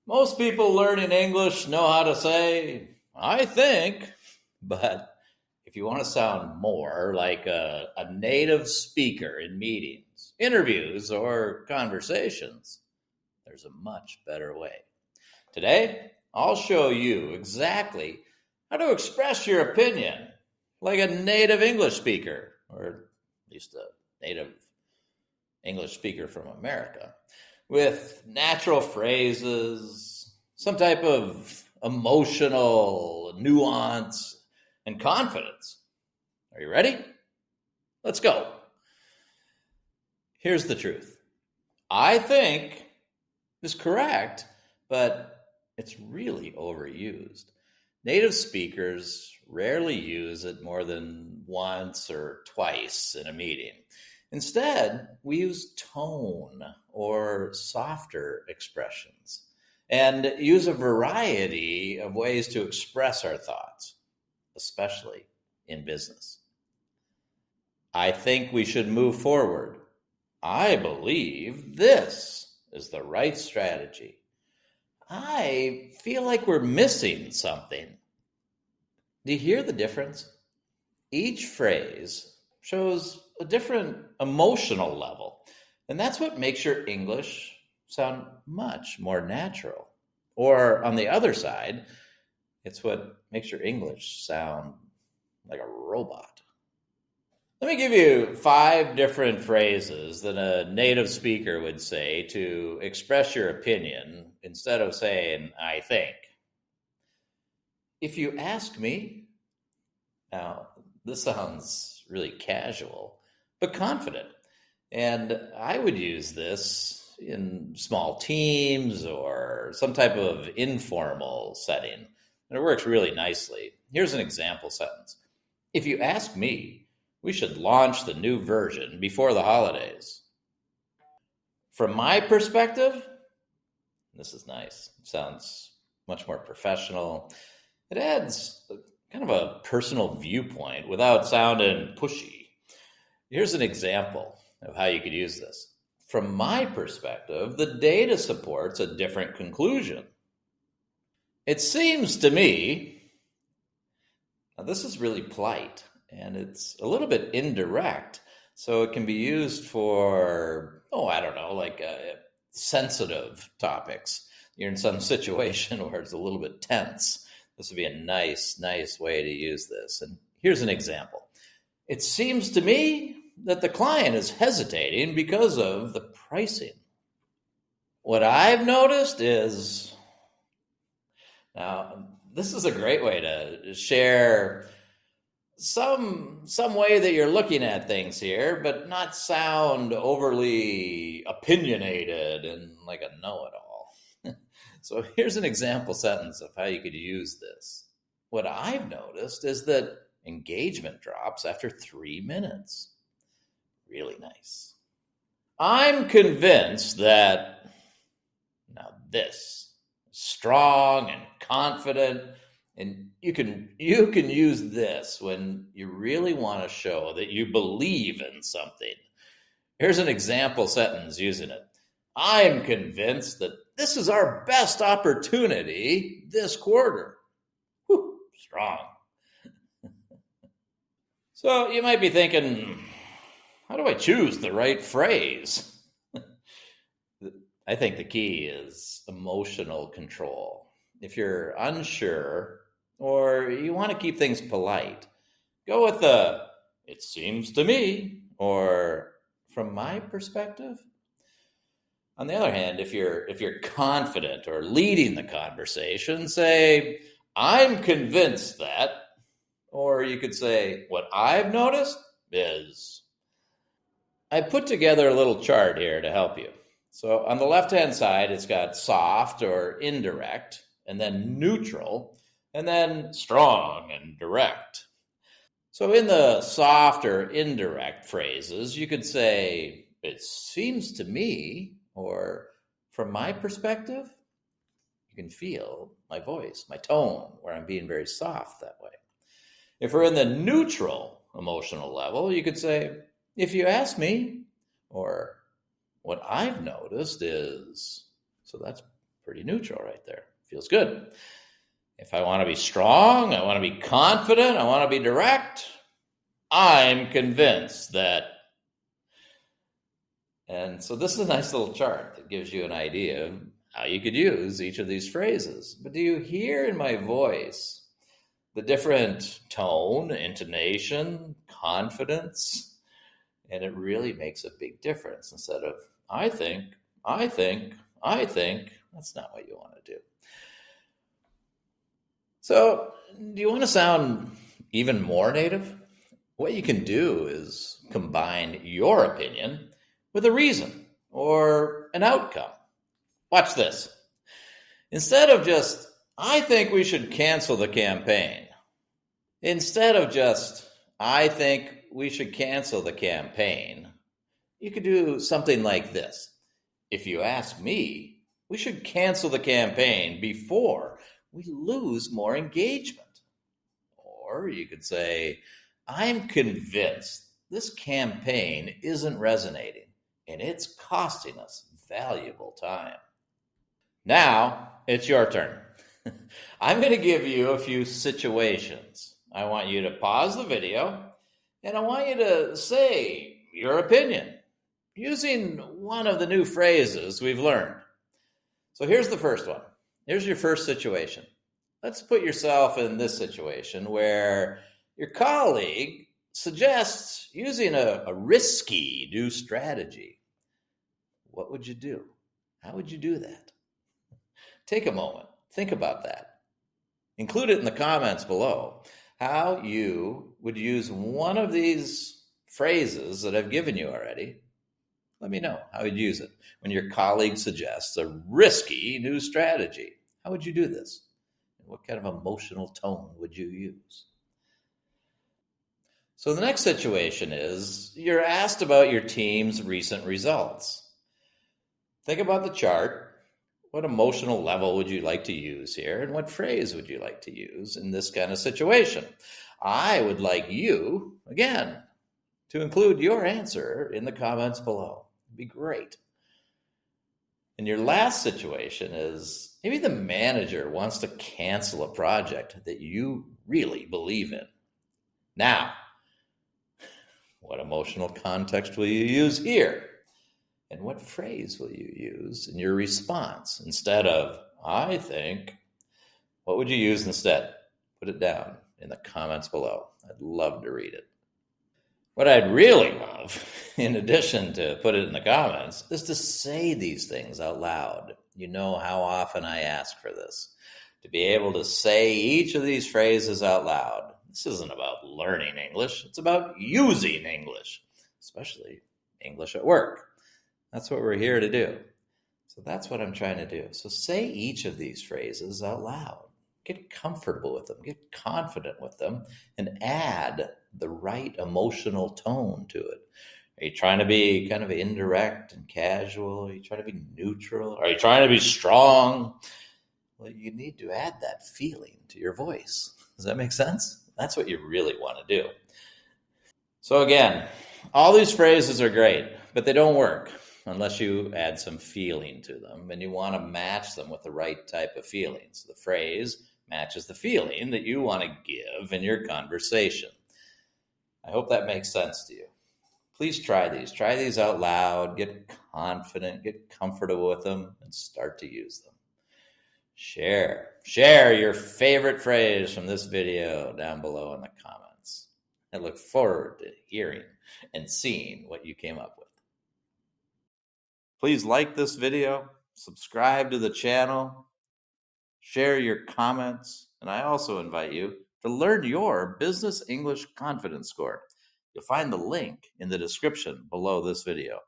Most people learning English know how to say, I think, but if you want to sound more like a native speaker in meetings, interviews, or conversations, there's a much better way. Today, I'll show you exactly how to express your opinion like a native English speaker, or at least a native English speaker from America, with natural phrases, some type of emotional nuance, and confidence. Are you ready? Let's go. Here's the truth. I think is correct, but it's really overused. Native speakers rarely use it more than once or twice in a meeting. Instead, we use tone or softer expressions and use a variety of ways to express our thoughts, especially in business. I think we should move forward. I believe this is the right strategy. I feel like we're missing something. Do you hear the difference? Each phrase shows a different emotional level, and that's what makes your English sound much more natural. Or on the other side, it's what makes your English sound like a robot. Let me give you 5 different phrases that a native speaker would say to express your opinion instead of saying, I think. If you ask me, now this sounds really casual, but confident. And I would use this in small teams or some type of informal setting. And it works really nicely. Here's an example sentence. If you ask me, we should launch the new version before the holidays. From my perspective, this is nice. It sounds much more professional. It adds kind of a personal viewpoint without sounding pushy. Here's an example of how you could use this. From my perspective, the data supports a different conclusion. It seems to me, now this is really polite, and it's a little bit indirect. So it can be used for, I don't know, like sensitive topics. You're in some situation where it's a little bit tense. This would be a nice way to use this. And here's an example. It seems to me that the client is hesitating because of the pricing. What I've noticed is, now this is a great way to share some way that you're looking at things here, but not sound overly opinionated and like a know-it-all. So here's an example sentence of how you could use this. What I've noticed is that engagement drops after 3 minutes. Really nice. I'm convinced that, now this, strong and confident. And you can use this when you really want to show that you believe in something. Here's an example sentence using it. I'm convinced that this is our best opportunity this quarter. Whew, strong. So you might be thinking, how do I choose the right phrase? I think the key is emotional control. If you're unsure or you want to keep things polite, go with the, it seems to me, or from my perspective. On the other hand, if you're confident or leading the conversation, say, I'm convinced that, or you could say, what I've noticed is. I put together a little chart here to help you. So on the left-hand side, it's got soft or indirect, and then neutral, and then strong and direct. So in the soft or indirect phrases, you could say, it seems to me, or from my perspective. You can feel my voice, my tone, where I'm being very soft that way. If we're in the neutral emotional level, you could say, if you ask me, or what I've noticed is, so that's Pretty neutral right there. Feels good. If I want to be strong, I want to be confident, I want to be direct, I'm convinced that. And so this is a nice little chart that gives you an idea of how you could use each of these phrases. But do you hear in my voice the different tone, intonation, confidence? And it really makes a big difference. Instead of I think, I think, I think, that's not what you want to do. So, do you want to sound even more native? What you can do is combine your opinion with a reason or an outcome. Watch this. Instead of just, I think we should cancel the campaign, instead of just, I think we should cancel the campaign, you could do something like this. If you ask me, we should cancel the campaign before we lose more engagement. Or you could say, I'm convinced this campaign isn't resonating and it's costing us valuable time. Now it's your turn. I'm going to give you a few situations. I want you to pause the video and I want you to say your opinion using one of the new phrases we've learned. So here's the first one. Here's your first situation. Let's put yourself in this situation where your colleague suggests using a risky new strategy. What would you do? How would you do that? Take a moment. Think about that. Include it in the comments below how you would use one of these phrases that I've given you already. Let me know how you'd use it when your colleague suggests a risky new strategy. How would you do this? And what kind of emotional tone would you use? So the next situation is you're asked about your team's recent results. Think about the chart. What emotional level would you like to use here? And what phrase would you like to use in this kind of situation? I would like you, again, to include your answer in the comments below. It'd be great. And your last situation is maybe the manager wants to cancel a project that you really believe in. Now, what emotional context will you use here? And what phrase will you use in your response? Instead of, I think, what would you use instead? Put it down in the comments below. I'd love to read it. What I'd really love, in addition to put it in the comments, is to say these things out loud. You know how often I ask for this. To be able to say each of these phrases out loud. This isn't about learning English. It's about using English, especially English at work. That's what we're here to do. So that's what I'm trying to do. So say each of these phrases out loud. Get comfortable with them. Get confident with them and add the right emotional tone to it. Are you trying to be kind of indirect and casual? Are you trying to be neutral? Are you trying to be strong? Well, you need to add that feeling to your voice. Does that make sense? That's what you really want to do. So again, all these phrases are great, but they don't work unless you add some feeling to them, and you want to match them with the right type of feeling. So the phrase matches the feeling that you want to give in your conversation. I hope that makes sense to you. Please try these. Try these out loud. Get confident. Get comfortable with them and start to use them. Share your favorite phrase from this video down below in the comments. I look forward to hearing and seeing what you came up with. Please like this video, subscribe to the channel, share your comments, and I also invite you to learn your Business English Confidence Score. You'll find the link in the description below this video.